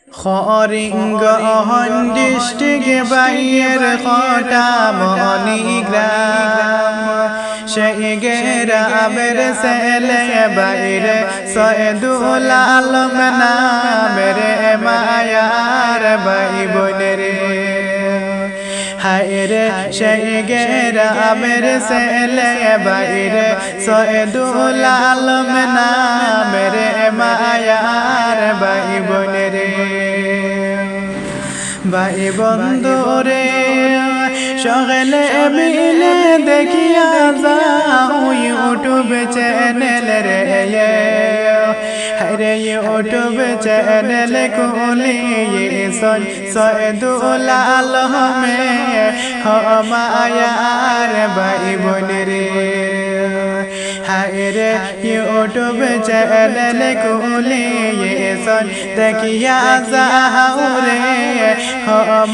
খরিঙ্গ district বাইয়ের খটা মণিগ্রাম সেই গ্রামের ছেলে বাইরে সৈয়দুল আলম নামের মায়ার ভাই বোনের হায়রে সেই গ্রামের ছেলে বাইরে সৈয়দুল আলম নামের মায়ার ভাই বোনের ভাই বন্ধু রে সকলে মিলে দেখিয়া যাও ইউটিউব চ্যানেল রে হরে ইউটিউব চ্যানেল খুলিয়ে সৈয়দুল আলমে মায়ার ভাই বোনের হায়রে ইউটিউব চ্যানেল খুলিয়ে দেখিয়া যাও রে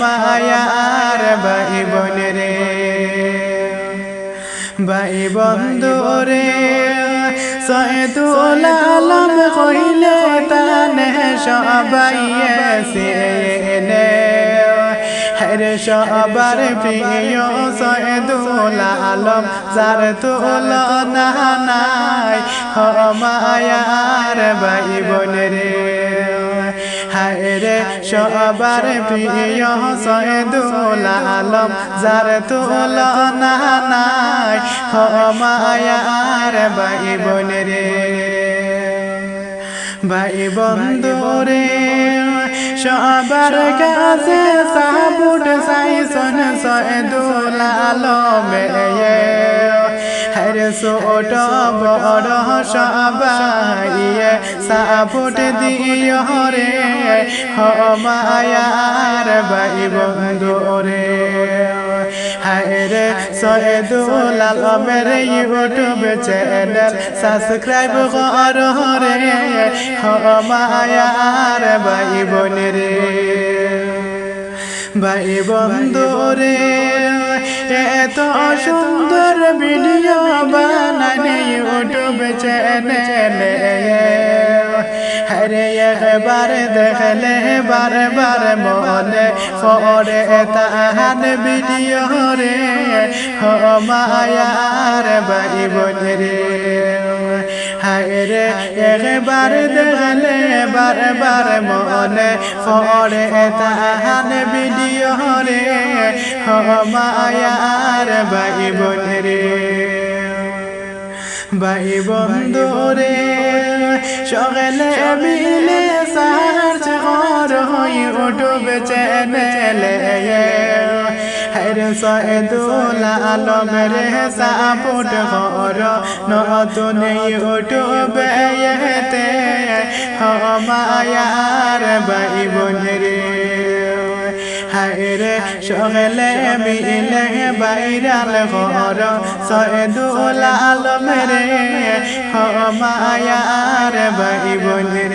মায়ার ভাই বোনের ভাই বন্ধু রে সৈয়দুল আলম কইলে তানে সবাই এসে হরে সবার প্রিয় সৈয়দুল আলম যার তুলনা নাই মায়ার ভাই বোনের হায়রে সবার প্রিয় সৈয়দুল আলম যার তুলনা নাই মায়ার ভাই বোনের ভাই বন্ধু রে সবার কাছে সাপোর্ট চাইছন সৈয়দুল আলমে হরে ছোট বড় সবাই সাপোর্ট দিও রে মায়ার ভাই বন্ধু রে হায়রে সৈয়দুল আলমের ইউটিউব চ্যানেল সাবস্ক্রাইব করো রে মায়ার ভাই বোনের ভাই বন্ধু রে এত সুন্দর ভিডিও বানানে ইউটিউব চ্যানেলে হরে একবার দেখলে বারবার মনে পড়ে তাহার ভিডিও রে মায়ার ভাই বোনের হায়রে একবার দেখলে বারবার মনে পড়ে তাহার ভিডিও রে মায়ার ভাই বোনের ভাই বন্ধু রে সকলে মিলে সার্চ করো ইউটিউব চ্যানেলে হরে সৈয়দুল আলম রে সাপোর্ট করো নতুন ইউটিউবে এতে মায়ার ভাই বোনের হায়রে সকলে মিলে ভাইরাল করো সৈয়দুল আলম রে মায়ার ভাই বোনের